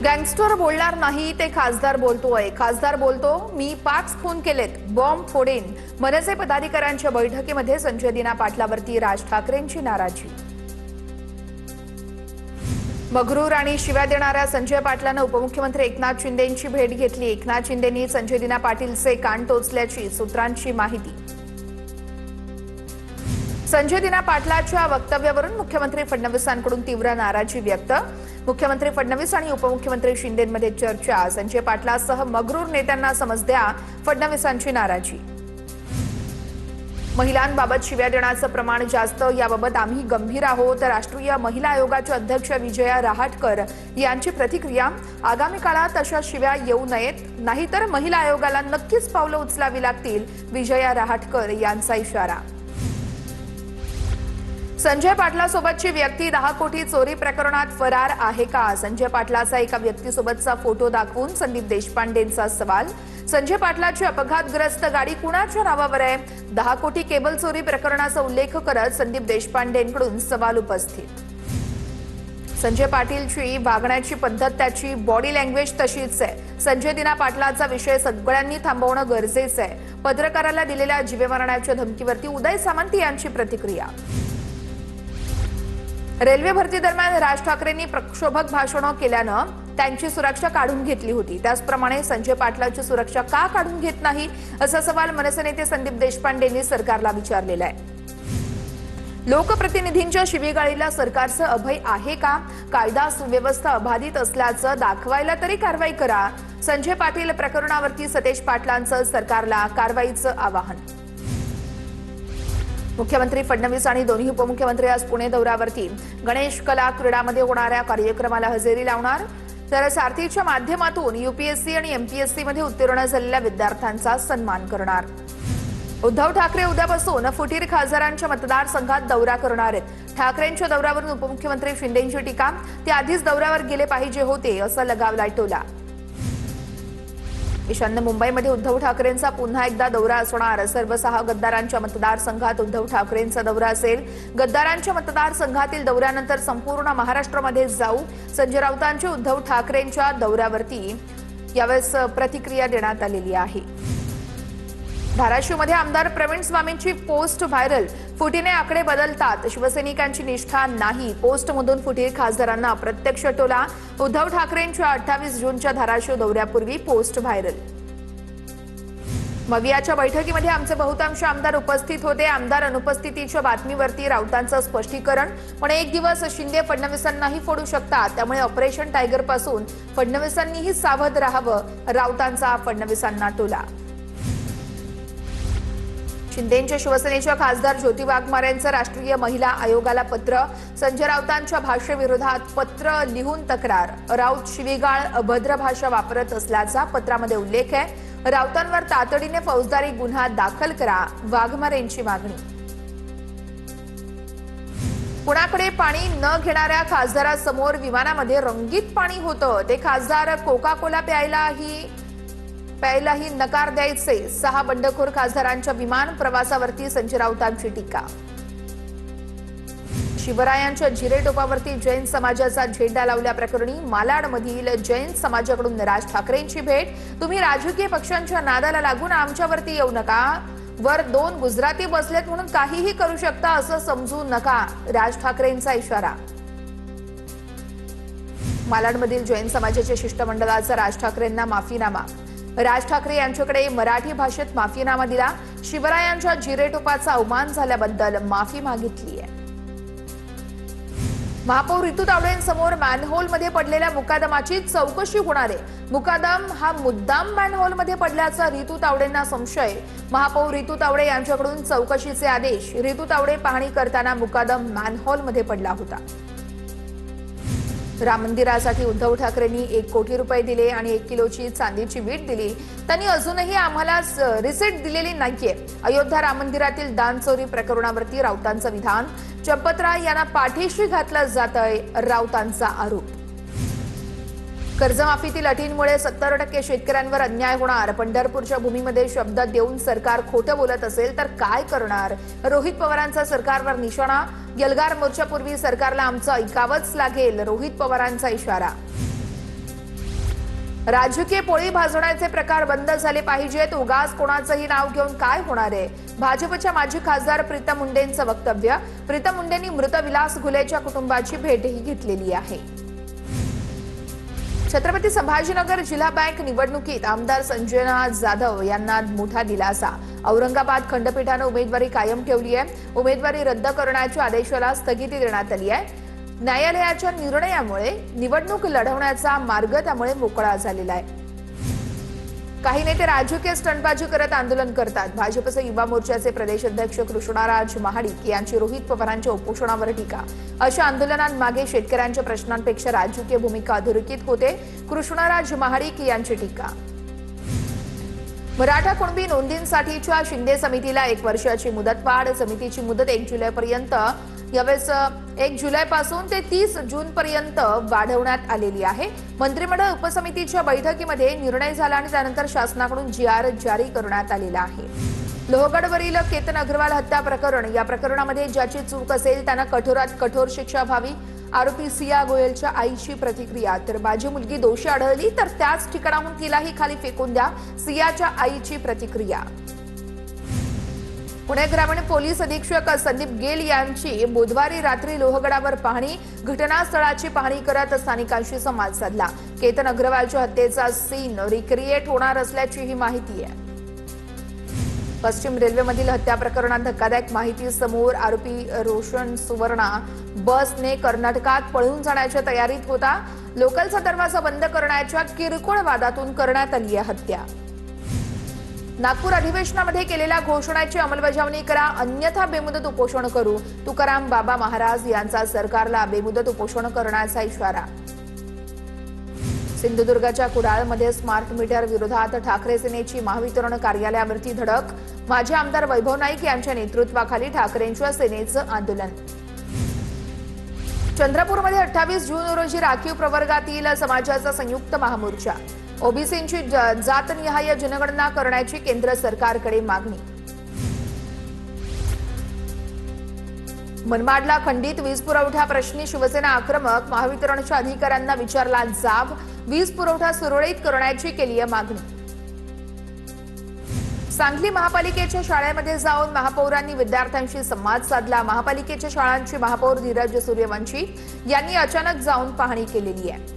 Gangster बोलणार नाही ते खासदार बोलतोय। खासदार बोलतो मी 5 खून केलेत, बॉम्ब फोडेन। मनसे पदाधिकाऱ्यांच्या बैठकीमध्ये संजय दिना पाटलावरती राज ठाकरेंची नाराजी। मगरूर आणि शिव्या देणाऱ्या संजय पाटलांना उपमुख्यमंत्री एकनाथ शिंदेंची भेट घेतली। एकनाथ शिंदेंनी संजय दिना पाटीलचे कान टोचल्याची सूत्रांची माहिती। संजय दिना पाटलाच्या वक्तव्यावरून मुख्यमंत्री फडणवीसांकडून तीव्र नाराजी व्यक्त। मुख्यमंत्री फडणवीस आणि उपमुख्यमंत्री शिंदेंमध्ये चर्चा। संजय पाटलासह मगरूर नेत्यांना समज द्या, फडणवीसांची नाराजी। महिलांबाबत शिव्या देण्याचं प्रमाण जास्त, याबाबत आम्ही गंभीर आहोत। राष्ट्रीय महिला आयोगाच्या अध्यक्ष विजया रहाटकर यांची प्रतिक्रिया। आगामी काळात अशा शिव्या येऊ नयेत, नाहीतर महिला आयोगाला नक्कीच पावलं उचलावी लागतील, विजया रहाटकर यांचा इशारा। संजय पाटलासोबतची व्यक्ती 10 कोटी चोरी प्रकरणात फरार आहे का? संजय पाटलाचा एका व्यक्तीसोबतचा फोटो दाखवून संदीप देशपांडेंचा सवाल। संजय पाटलाची अपघातग्रस्त गाडी कुणाच्या नावावर आहे? 10 कोटी केबल चोरी प्रकरणाचा उल्लेख करत संदीप देशपांडेंकडून सवाल उपस्थित। संजय पाटीलची वागण्याची पद्धत, त्याची बॉडी लँग्वेज तशीच आहे। संजय दिना पाटलाचा विषय सगळ्यांनी थांबवणं गरजेचं आहे। पत्रकाराला दिलेल्या जीवे मारण्याच्या धमकीवरती उदय सामंत यांची प्रतिक्रिया। रेल्वे भरती दरम्यान राज ठाकरेंनी प्रक्षोभक भाषणं केल्यानं त्यांची सुरक्षा काढून घेतली होती। त्याचप्रमाणे संजय पाटलांची सुरक्षा का काढून घेत नाही, असा सवाल मनसे नेते संदीप देशपांडेंनी सरकारला विचारलेला आहे। लोकप्रतिनिधींच्या शिवीगाळीला सरकारचं अभय आहे का? कायदा सुव्यवस्था अबाधित असल्याचं दाखवायला तरी कारवाई करा। संजय पाटील प्रकरणावरती सतेज पाटलांचं सरकारला कारवाईचं आवाहन। मुख्यमंत्री फडणवीस आणि दोन्ही उपमुख्यमंत्री आज पुणे दौऱ्यावरती। गणेश कला क्रीडामध्ये होणाऱ्या कार्यक्रमाला हजेरी लावणार, तर सारथीच्या माध्यमातून यूपीएससी आणि एमपीएससी मध्ये उत्तीर्ण झालेल्या विद्यार्थ्यांचा सन्मान करणार। उद्धव ठाकरे उद्यापासून फुटीर खासदारांच्या मतदारसंघात दौरा करणार आहेत। ठाकरेंच्या दौऱ्यावरून उपमुख्यमंत्री शिंदेंची टीका, ते आधीच दौऱ्यावर गेले पाहिजे होते, असा लगावलाय टोला। ईशान्य मुंबईमध्ये उद्धव ठाकरेंचा पुन्हा एकदा दौरा असणार। सर्व 6 गद्दारांच्या मतदारसंघात उद्धव ठाकरेंचा दौरा असेल। गद्दारांच्या मतदारसंघातील दौऱ्यानंतर संपूर्ण महाराष्ट्रामध्ये जाऊ। संजय राऊतांच्या उद्धव ठाकरेंच्या दौऱ्यावरती यावेळेस प्रतिक्रिया देण्यात आलेली आहे। धाराशिवमध्ये आमदार प्रवीण स्वामींची पोस्ट व्हायरल। फुटीने आकडे बदलतात, शिवसैनिकांची निष्ठा नाही। पोस्टमधून फुटीर खासदारांना अप्रत्यक्ष टोला। उद्धव ठाकरेंच्या 28 जूनच्या धाराशिव दौऱ्यापूर्वी पोस्ट व्हायरल। मवियाच्या बैठकीमध्ये आमचे बहुतांश आमदार उपस्थित होते। आमदार अनुपस्थितीच्या बातमीवरती राऊतांचं स्पष्टीकरण। पण एक दिवस शिंदे फडणवीसांनाही फोडू शकतात, त्यामुळे ऑपरेशन टायगर पासून फडणवीसांनीही सावध राहावं, राऊतांचा फडणवीसांना टोला। शिंदेंच्या शिवसेनेच्या खासदार ज्योती वाघमारेंचं राष्ट्रीय महिला आयोगाला पत्र। संजय राऊतांच्या भाषेविरोधात पत्र लिहून तक्रार। राऊत शिवीगाळ, अभद्र भाषा वापरत असल्याचा पत्रामध्ये उल्लेख आहे। राऊतांवर तातडीने फौजदारी गुन्हा दाखल करा, वाघमारेंची मागणी। पुण्याकडे पाणी न घेणाऱ्या खासदारासमोर विमानामध्ये रंगीत पाणी होतं। ते खासदार कोका कोला प्यायलाही नकार द्यायचे। 6 बंडखोर खासदारांच्या विमान प्रवासावरती संजय राऊतांची टीका। शिवरायांच्या जिरे टोपावरती जैन समाजाचा झेंडा लावल्याप्रकरणी मालाडमधील जैन समाजाकडून राज ठाकरेंची भेट। तुम्ही राजकीय पक्षांच्या नादाला लागून आमच्यावरती येऊ नका। वर 2 गुजराती बसलेत म्हणून काहीही करू शकता असं समजू नका, राज ठाकरेंचा इशारा। मालाडमधील जैन समाजाच्या शिष्टमंडळाचा राज ठाकरेंना माफीनामा। राज ठाकरे यांच्याकडे मराठी भाषेत माफीनामा दिला। शिवरायांच्या जिरेटोपाचा अवमान झाल्याबद्दल माफी मागितली आहे। महापौर रितू तावडेंसमोर मॅनहोलमध्ये पडलेल्या मुकादमाची चौकशी होणार आहे। मुकादम हा मुद्दाम मॅनहोलमध्ये पडल्याचा रितू तावडेंना संशय। महापौर रितू तावडे यांच्याकडून चौकशीचे आदेश। रितू तावडे पाहणी करताना मुकादम मॅनहोलमध्ये पडला होता। राम मंदिरासाठी उद्धव ठाकरेंनी 1 कोटी रुपये दिले आणि 1 किलोची चांदीची वीट दिली। त्यांनी अजूनही आम्हाला रिसीट दिलेली नाहीये। अयोध्या राम मंदिरातील दान चोरी प्रकरणावरती राऊतांचं विधान। चंपतराय यांना पाठीशी घातलं जातंय, राऊतांचा आरोप। कर्जमाफीतील अटींमुळे 70% शेतकऱ्यांवर अन्याय होणार। पंढरपूरच्या भूमीमध्ये शब्द देऊन सरकार खोटं बोलत असेल तर काय करणार? रोहित पवारांचा सरकारवर निशाणा। एल्गार मोर्चापूर्वी सरकारला आमचं ऐकावंच लागेल, रोहित पवारांचा इशारा। राजकीय पोळी भाजण्याचे प्रकार बंद झाले पाहिजेत. उगाच कोणाचंही नाव घेऊन काय होणार आहे. भाजपच्या माजी खासदार प्रीतम मुंडेंचं वक्तव्य. प्रीतम मुंडेंनी मृत विलास घुलेच्या कुटुंबाची भेटही घेतलेली आहे. छत्रपती संभाजीनगर जिल्हा बँक निवडणुकीत आमदार संजय जाधव यांना मोठा दिलासा. औरंगाबाद खंडपीठाने उमेदवारी कायम ठेवली आहे. उमेदवारी रद्द करण्याच्या आदेशाला स्थगिती देण्यात आली आहे. न्यायालयाच्या निर्णयामुळे निवडणूक लढवण्याचा मार्ग त्यामुळे मोकळा झालेला आहे. काही नेते राजकीय स्टंटबाजी करत आंदोलन करतात. भाजपचे युवा मोर्चाचे प्रदेश अध्यक्ष कृष्णाराज महाडिक यांची रोहित पवारांच्या उपोषणावर टीका. अशा आंदोलनांमागे शेतकऱ्यांच्या प्रश्नांपेक्षा राजकीय भूमिका अधोरेखित होते. कृष्णाराज महाडिक यांची टीका. मराठा कुणबी नोंदींसाठीच्या शिंदे समितीला 1 वर्षाची मुदतवाढ. समितीची मुदत 1 जुलैपर्यंत यावेळेस 1 जुलैपासून ते 30 जूनपर्यंत वाढवण्यात आलेली आहे. मंत्रिमंडळ उपसमितीच्या बैठकीमध्ये निर्णय झाला आणि त्यानंतर शासनाकडून GR जारी करण्यात आलेला आहे. लोहगडवरील केतन अग्रवाल हत्या प्रकरण. या प्रकरणामध्ये ज्याची चूक असेल त्यांना कठोरात कठोर शिक्षा व्हावी. आरोपी सिया गोयलच्या आईची प्रतिक्रिया. तर माझी मुलगी दोषी आढळली तर त्याच ठिकाणाहून तिलाही खाली फेकून द्या. सियाच्या आईची प्रतिक्रिया. पुणे ग्रामीण पोलीस अधीक्षक संदीप गेल यांची बुधवारी रात्री लोहगडावर पाहणी. घटनास्थळाची पाहणी करत स्थानिकांशी संवाद साधला. केतन अग्रवालच्या हत्येचा सीन रिक्रिएट होणार असल्याची ही माहिती आहे. पश्चिम रेल्वेमधील हत्या प्रकरणात धक्कादायक माहिती समोर. आरोपी रोशन सुवर्णा बसने कर्नाटकात पळून जाण्याच्या तयारीत होता. लोकलचा दरवाजा बंद करण्याच्या किरकोळ वादातून करण्यात आली आहे हत्या. नागपूर अधिवेशनामध्ये केलेल्या घोषणाची अंमलबजावणी करा, अन्यथा बेमुदत उपोषण करू. तुकाराम बाबा महाराज यांचा सरकारला बेमुदत उपोषण करण्याचा इशारा. सिंधुदुर्गच्या कुडाळमध्ये स्मार्ट मीटर विरोधात ठाकरे सेनेची महावितरण कार्यालयावरती धडक. माजी आमदार वैभव नाईक यांच्या नेतृत्वाखाली ठाकरेंच्या सेनेचं आंदोलन. चंद्रपूरमध्ये 28 जून रोजी राखीव प्रवर्गातील समाजाचा संयुक्त महामोर्चा. ओबीसींची जातनिहाय जनगणना करण्याची केंद्र सरकारकडे मागणी. मनमाडला खंडित वीज पुरवठा प्रश्नी शिवसेना आक्रमक. महावितरणच्या अधिकाऱ्यांना विचारला जाब. वीज पुरवठा सुरळीत करण्याची केली आहे मागणी. सांगली महापालिकेच्या शाळेमध्ये जाऊन महापौरांनी विद्यार्थ्यांशी संवाद साधला. महापालिकेच्या शाळांची महापौर धीरज सूर्यवंशी यांनी अचानक जाऊन पाहणी केलेली आहे.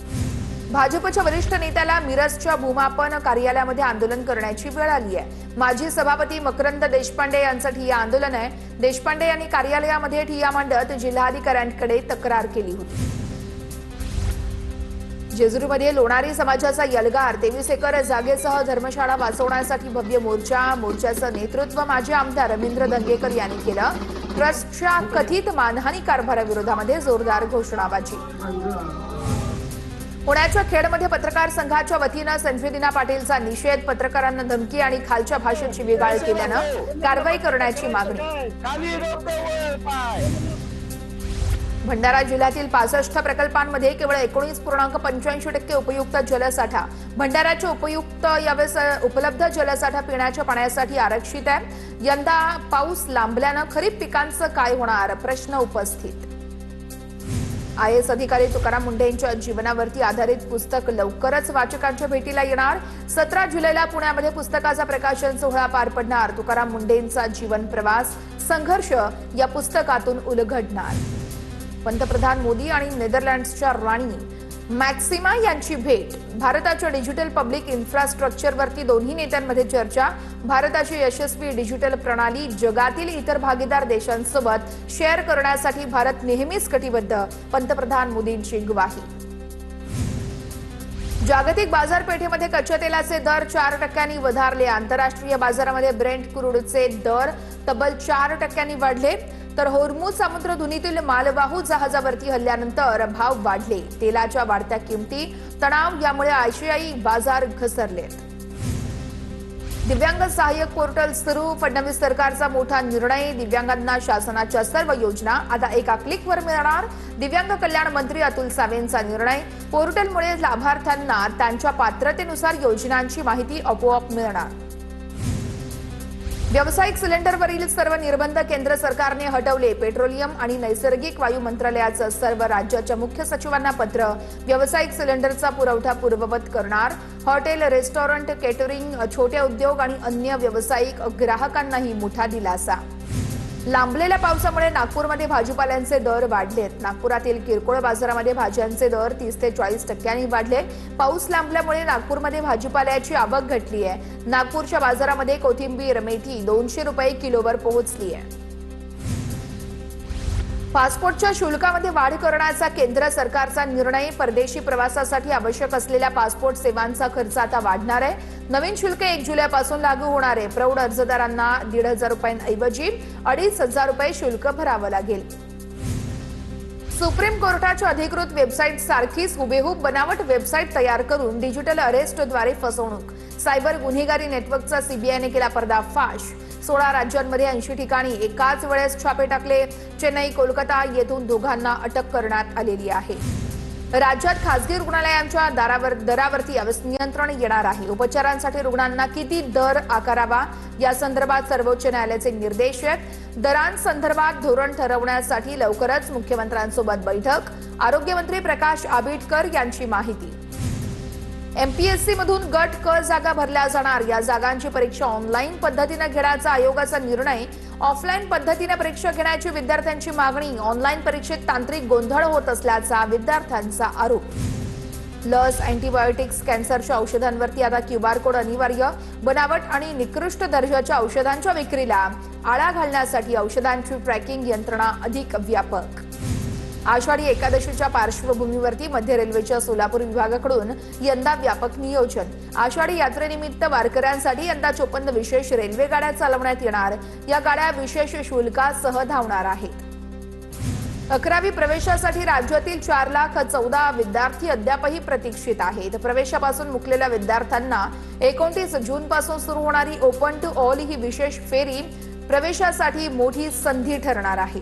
भाजपच्या वरिष्ठ नेत्याला मिरजच्या भूमापन कार्यालयामध्ये आंदोलन करण्याची वेळ आली आहे. माजी सभापती मकरंद देशपांडे यांचं ठिय्या आंदोलन आहे. देशपांडे यांनी कार्यालयामध्ये ठिय्या मांडत जिल्हाधिकाऱ्यांकडे तक्रार केली होती. जेजुरीमध्ये लोणारी समाजाचा यलगार. 23 एकर जागेसह धर्मशाळा वाचवण्यासाठी भव्य मोर्चा. मोर्चाचं नेतृत्व माजी आमदार रवींद्र दंगेकर यांनी केलं. ट्रस्टच्या कथित मानहानी कारभाराविरोधामध्ये जोरदार घोषणाबाजी. पुण्याच्या खेडमध्ये पत्रकार संघाच्या वतीनं संजय दिना पाटीलचा निषेध. पत्रकारांना धमकी आणि खालच्या भाषेत शिवीगाळ केल्यानं कारवाई करण्याची मागणी. भंडारा जिल्ह्यातील 65 प्रकल्पांमध्ये केवळ 19.85% उपयुक्त जलसाठा. भंडाऱ्याचे उपयुक्त यावेळेस उपलब्ध जलसाठा पिण्याच्या पाण्यासाठी आरक्षित आहे. यंदा पाऊस लांबल्यानं खरीप पिकांचं काय होणार, प्रश्न उपस्थित. IAS अधिकारी तुकाराम मुंडे यांच्या जीवनावरती आधारित पुस्तक लवकरच वाचकांच्या भेटीला येणार. 17 जुलैला पुण्यामध्ये पुस्तकाचा प्रकाशन सोहळा पार पडणार. तुकाराम मुंडेंचा जीवन प्रवास संघर्ष या पुस्तकातून उलगडणार. पंतप्रधान मोदी आणि नेदरलँड्सच्या राणी मॅक्सिमा यांची भेट. भारताच्या डिजिटल पब्लिक इन्फ्रास्ट्रक्चरवरती दोन्ही नेत्यांमध्ये चर्चा. भारताची यशस्वी डिजिटल प्रणाली जगातील इतर भागीदार देशांसोबत शेअर करण्यासाठी भारत नेहमीच कटिबद्ध. पंतप्रधान मोदींची ग्वाही. जागतिक बाजारपेठेमध्ये कच्च्या तेलाचे दर 4% वधारले. आंतरराष्ट्रीय बाजारामध्ये ब्रेंट क्रूडचे दर तब्बल 4% वाढले. तर होर्मुझ समुद्रधुनीतील मालवाहू जहाजावरती हल्ल्यानंतर भाव वाढले. तेलाच्या वाढत्या किमती, तणाव यामुळे आशियाई बाजार घसरलेत. दिव्यांग सहाय्यक पोर्टल सुरू. फडणवीस सरकारचा मोठा निर्णय. दिव्यांगांना शासनाच्या सर्व योजना आता एका क्लिकवर मिळणार. दिव्यांग कल्याण मंत्री अतुल सावेंचा निर्णय. पोर्टलमुळे लाभार्थ्यांना त्यांच्या पात्रतेनुसार योजनांची माहिती आपोआप मिळणार. व्यावसायिक सिलेंडरवरील सर्व निर्बंध केंद्र सरकारने हटवले. पेट्रोलियम आणि नैसर्गिक वायू मंत्रालयाचं सर्व राज्याच्या मुख्य सचिवांना पत्र. व्यावसायिक सिलेंडरचा पुरवठा पूर्ववत करणार. हॉटेल, रेस्टॉरंट, केटरिंग, छोटे उद्योग आणि अन्य व्यावसायिक ग्राहकांनाही मोठा दिलासा. लांबलेल्या पावसामुळे नागपूरमध्ये भाजीपाल्यांचे दर वाढलेत. नागपुरातील किरकोळ बाजारामध्ये भाज्यांचे दर 30 ते 40% वाढले. पाऊस लांबल्यामुळे नागपूरमध्ये भाजीपाल्याची आवक घटली आहे. नागपूरच्या बाजारामध्ये कोथिंबीर, मेथी 200 रुपये किलोवर पोहोचली आहे. पासपोर्टच्या शुल्कामध्ये वाढ करण्याचा केंद्र सरकारचा निर्णय. परदेशी प्रवासासाठी आवश्यक असलेल्या पासपोर्ट सेवांचा खर्च आता वाढणार आहे. नवीन शुल्क 1 जुलैपासून लागू होणार आहे. प्रौढ अर्जदारांना 1,500 रुपयांऐवजी 2,500 रुपये शुल्क भरावं लागेल. सुप्रीम कोर्टाच्या अधिकृत वेबसाईट सारखीच हुबेहूब बनावट वेबसाईट तयार करून डिजिटल अरेस्टद्वारे फसवणूक. सायबर गुन्हेगारी नेटवर्कचा सीबीआयने केला पर्दाफाश. 16 राज्यांमध्ये 80 ठिकाणी एकाच वेळेस छापे टाकले. चेन्नई, कोलकाता येथून दोघांना अटक करण्यात आलेली आहे. राज्यात खासगी रुग्णालयांच्या दरावरती नियंत्रण येणार आहे. उपचारांसाठी रुग्णांना किती दर आकारावा या संदर्भात सर्वोच्च न्यायालयाचे निर्देश आहेत. दरांसंदर्भात धोरण ठरवण्यासाठी लवकरच मुख्यमंत्र्यांसोबत बैठक. आरोग्यमंत्री प्रकाश आंबेडकर यांची माहिती. एमपीएससी मधून गट क जागा भरल्या जाणार. या जागांची परीक्षा ऑनलाईन पद्धतीने घेण्याचा आयोगाचा निर्णय. ऑफलाईन पद्धतीने परीक्षा घेण्याची विद्यार्थ्यांची मागणी. ऑनलाईन परीक्षेत तांत्रिक गोंधळ होत असल्याचा विद्यार्थ्यांचा आरोप. लस, अँटीबायोटिक्स, कॅन्सरच्या औषधांवरती आता क्यूआर कोड अनिवार्य. बनावट आणि निकृष्ट दर्जाच्या औषधांच्या विक्रीला आळा घालण्यासाठी औषधांची ट्रॅकिंग यंत्रणा अधिक व्यापक. आषाढी एकादशीच्या पार्श्वभूमीवरती मध्य रेल्वेच्या सोलापूर विभागाकडून यंदा व्यापक नियोजन. आषाढी यात्रेनिमित्त वारकऱ्यांसाठी यंदा 54 विशेष रेल्वे गाड्या चालवण्यात येणार. या गाड्या विशेष शुल्कासह धावणार आहेत. 11वी प्रवेशासाठी राज्यातील 4,14,000 विद्यार्थी अद्यापही प्रतीक्षित आहेत. प्रवेशापासून मुकलेल्या विद्यार्थ्यांना 29 जूनपासून सुरू होणारी ओपन टू ऑल ही विशेष फेरी प्रवेशासाठी मोठी संधी ठरणार आहे.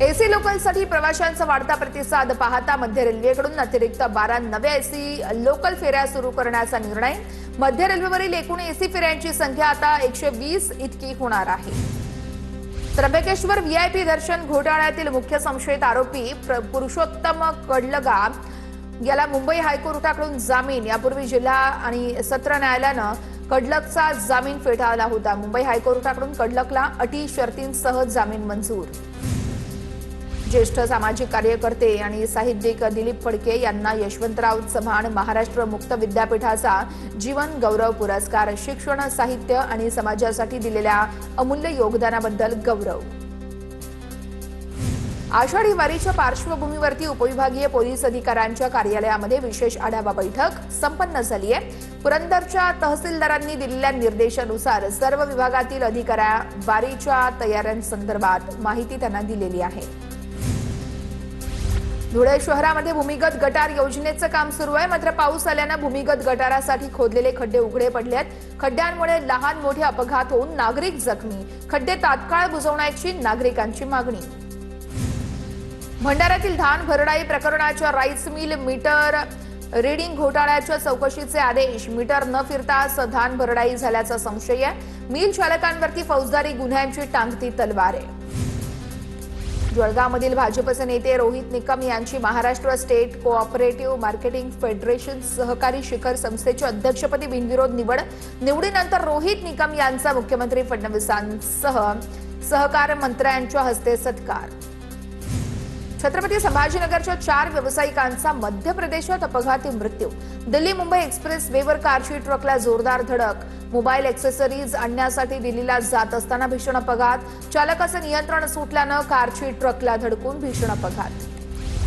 एसी लोकलसाठी प्रवाशांचा वाढता प्रतिसाद पाहता मध्य रेल्वेकडून अतिरिक्त 12 नव्या एसी लोकल फेऱ्या सुरू करण्याचा निर्णय. मध्य रेल्वेवरील एकूण एसी फेऱ्यांची संख्या आता 120 इतकी होणार आहे. त्र्यंबकेश्वर व्हीआयपी दर्शन घोटाळ्यातील मुख्य संशयित आरोपी पुरुषोत्तम कडलगा याला मुंबई हायकोर्टाकडून जामीन. यापूर्वी जिल्हा आणि सत्र न्यायालयानं कडलकचा जामीन फेटाळला होता. मुंबई हायकोर्टाकडून कडलकला अटी शर्तींसह जामीन मंजूर. ज्येष्ठ सामाजिक कार्यकर्ते आणि साहित्यिक दिलीप फडके यांना यशवंतराव चव्हाण महाराष्ट्र मुक्त विद्यापीठाचा जीवन गौरव पुरस्कार. शिक्षण, साहित्य आणि समाजासाठी दिलेल्या अमूल्य योगदानाबद्दल गौरव. आषाढी वारीच्या पार्श्वभूमीवरती उपविभागीय पोलीस अधिकाऱ्यांच्या कार्यालयामध्ये विशेष आढावा बैठक संपन्न झाली आहे. पुरंदरच्या तहसीलदारांनी दिलेल्या निर्देशानुसार सर्व विभागातील अधिकाऱ्या वारीच्या तयाऱ्यांसंदर्भात माहिती त्यांना दिलेली आहे. धुळे शहरामध्ये भूमिगत गटार योजनेचं काम सुरू आहे. मात्र पाऊस आल्यानं भूमिगत गटारासाठी खोदलेले खड्डे उघडे पडले आहेत. खड्ड्यांमुळे लहान मोठे अपघात होऊन नागरिक जखमी. खड्डे तात्काळ बुजवण्याची नागरिकांची मागणी. भंडाऱ्यातील धान भरडाई प्रकरणाच्या राईस मिल मीटर रीडिंग घोटाळ्याच्या चौकशीचे आदेश. मीटर न फिरताच धान भरडाई झाल्याचा संशय आहे. मिल चालकांवरती फौजदारी गुन्ह्यांची टांगती तलवार आहे. जळगावमधील भाजपचे नेते रोहित निकम यांची Maharashtra state cooperative marketing federation सहकारी शिखर संस्थेच्या अध्यक्षपदी बिनविरोध निवड. निवडीनंतर रोहित निकम यांचा मुख्यमंत्री फडणवीसांसह सहकार मंत्र्यांच्या हस्ते सत्कार. छत्रपती संभाजीनगरच्या 4 व्यावसायिकांचा मध्य प्रदेशात अपघाती मृत्यू. दिल्ली मुंबई एक्सप्रेस वेवर कारची ट्रकला जोरदार धडक. मोबाईल एक्सेसरीज आणण्यासाठी दिल्लीला जात असताना भीषण अपघात. चालकाचं नियंत्रण सुटल्यानं कारची ट्रकला धडकून भीषण अपघात.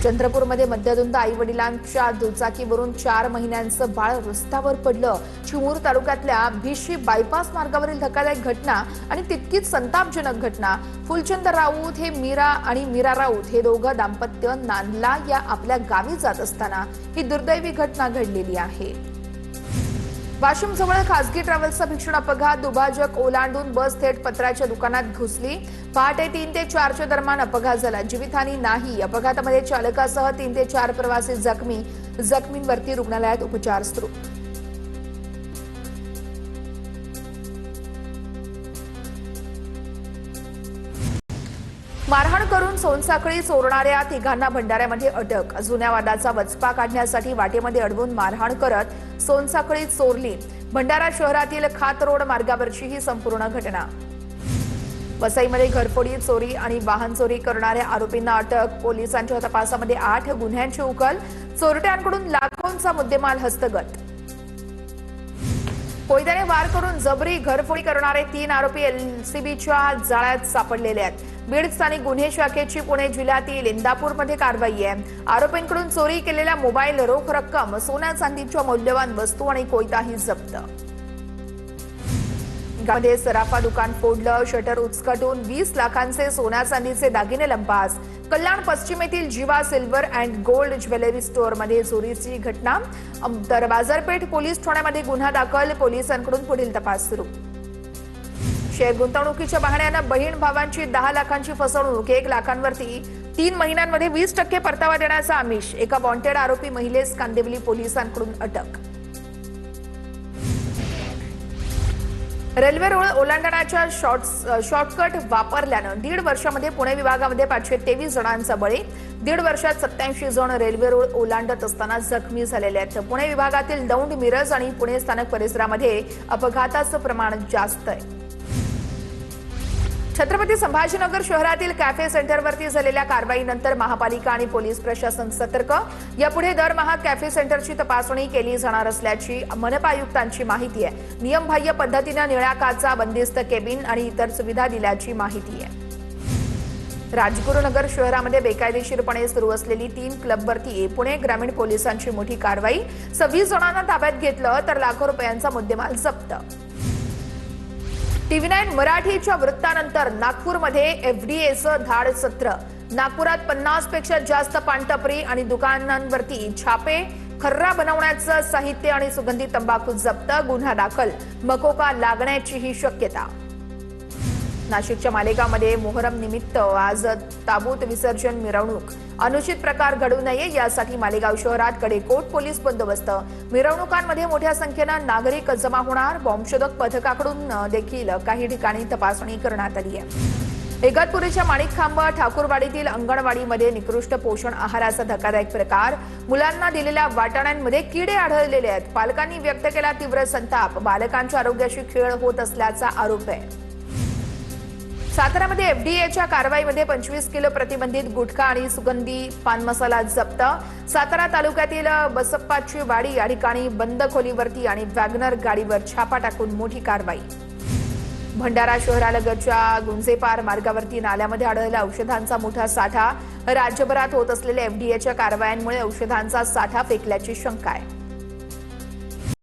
चंद्रपूरमध्ये मध्यधुंद आईवडिलांच्या दुचाकीवरून 4 महिन्यांचं बाळ रस्त्यावर पडलं. चिमूर तालुक्यातल्या भिशी बायपास मार्गावरील धक्कादायक घटना आणि तितकीच संतापजनक घटना. फुलचंद राऊत हे मीरा राऊत हे दोघं दाम्पत्य नांदला या आपल्या गावी जात असताना ही दुर्दैवी घटना घडलेली आहे. वाशिम जवळ खासगी ट्रॅव्हल्सचा भीषण अपघात. दुभाजक ओलांडून बस थेट पत्राच्या दुकानात घुसली. पहाटे 3 ते 4च्या दरम्यान अपघात झाला. जीवितहानी नाही. अपघातामध्ये चालकासह 3 ते 4 प्रवासी जखमी. जखमींवरती रुग्णालयात उपचार सुरू. मारहाण करून सोनसाखळी चोरणाऱ्या तिघांना भंडाऱ्यामध्ये अटक। जुन्या वादाचा वचपा काढण्यासाठी वाटेमध्ये अडवून मारहाण करत सोनसाखळी चोरली। भंडारा शहरातील खात रोड मार्गावरची ही संपूर्ण घटना। वसईमध्ये घरफोडी, चोरी आणि वाहन चोरी करणाऱ्या आरोपींना अटक। पोलिसांच्या तपासामध्ये 8 गुन्ह्यांची उकल। चोरट्यांकडून लाखोंचा मुद्देमाल हस्तगत। कोयत्याने वार करून जबरी घरफोडी करणारे 3 आरोपी एलसीबीच्या जाळ्यात सापडलेले आहेत। बीड स्थानिक गुन्हे शाखेची पुणे जिल्ह्यातील इंदापूरमध्ये कारवाई आहे। आरोपींकडून चोरी केलेल्या मोबाईल, रोख रक्कम, सोन्या चांदीच्या मौल्यवान वस्तू आणि कोयताही जप्त। गावामध्ये सराफा दुकान फोडलं, शटर उचकटून 20 लाखांचे सोन्या चांदीचे दागिने लंपास। कल्याण पश्चिम येथील जीवा सिल्वर अँड गोल्ड ज्वेलरी स्टोअरमध्ये चोरीची घटना। तर बाजारपेठ पोलीस ठाण्यामध्ये गुन्हा दाखल। पोलिसांकडून पुढील तपास सुरू। शेअर गुंतवणुकीच्या बहाण्यानं बहीण भावांची 10 लाखांची फसवणूक। 1 लाखांवरती 3 महिन्यांमध्ये 20% परतावा देण्याचा आमिष। एका वॉन्टेड आरोपी महिलेस कांदिवली पोलिसांकडून अटक। रेल्वे रुळ ओलांडण्याच्या शॉर्टकट वापरल्यानं 1.5 वर्षामध्ये पुणे विभागामध्ये 523 जणांचा बळी। 1.5 वर्षात 87 जण रेल्वे रुळ ओलांडत असताना जखमी झालेले आहेत। पुणे विभागातील दौंड, मिरज आणि पुणे स्थानक परिसरामध्ये अपघाताचं प्रमाण जास्त आहे। छत्रपती संभाजीनगर शहरातील कॅफे सेंटरवरती झालेल्या कारवाईनंतर महापालिका आणि पोलीस प्रशासन सतर्क। यापुढे दरमहा कॅफे सेंटरची तपासणी केली जाणार असल्याची मनपा आयुक्तांची माहिती आहे। नियमबाह्य पद्धतीने निळ्या काचा, बंदिस्त केबिन आणि इतर सुविधा दिल्याची माहिती आहे। राजगुरुनगर शहरामध्ये बेकायदेशीरपणे सुरू असलेली 3 क्लबवरती पुणे ग्रामीण पोलिसांची मोठी कारवाई। 26 जणांना ताब्यात घेतलं तर लाखो रुपयांचा मुद्देमाल जप्त। TV9 मराठीच्या वृत्तानंतर नागपूरमध्ये एफडीएचं धाड सत्र। नागपुरात 50 पेक्षा जास्त पानटपरी आणि दुकानांवरती छापे। खर्रा बनवण्याचं साहित्य आणि सुगंधी तंबाखू जप्त। गुन्हा दाखल। मकोका लागण्याचीही शक्यता। नाशिकच्या मालेगावमध्ये मोहरम निमित्त आज ताबूत विसर्जन मिरवणूक। अनुचित प्रकार घडू नये यासाठी मालेगाव शहरात कडेकोट पोलीस बंदोबस्त। मिरवणुकांमध्ये मोठ्या संख्येनं नागरिक जमा होणार। बॉम्बशोधक पथकाकडून देखील काही ठिकाणी तपासणी करण्यात आली आहे। इगतपुरीच्या माणिकखांब ठाकूरवाडीतील अंगणवाडीमध्ये निकृष्ट पोषण आहाराचा धक्कादायक प्रकार। मुलांना दिलेल्या वाटाण्यांमध्ये किडे आढळलेले आहेत। पालकांनी व्यक्त केला तीव्र संताप। बालकांच्या आरोग्याशी खेळ होत असल्याचा आरोप आहे। सातारामध्ये एफडीएच्या कारवाईमध्ये 25 किलो प्रतिबंधित गुटखा आणि सुगंधी पान मसाला जप्त। सातारा तालुक्यातील बसप्पाची वाडी या ठिकाणी बंद खोलीवरती आणि वॅगनर गाडीवर छापा टाकून मोठी कारवाई। भंडारा शहरालगतच्या गुंजेपार मार्गावरती नाल्यामध्ये आढळला औषधांचा मोठा साठा। राज्यभरात होत असलेल्या एफडीएच्या कारवायांमुळे औषधांचा साठा फेकल्याची शंका आहे।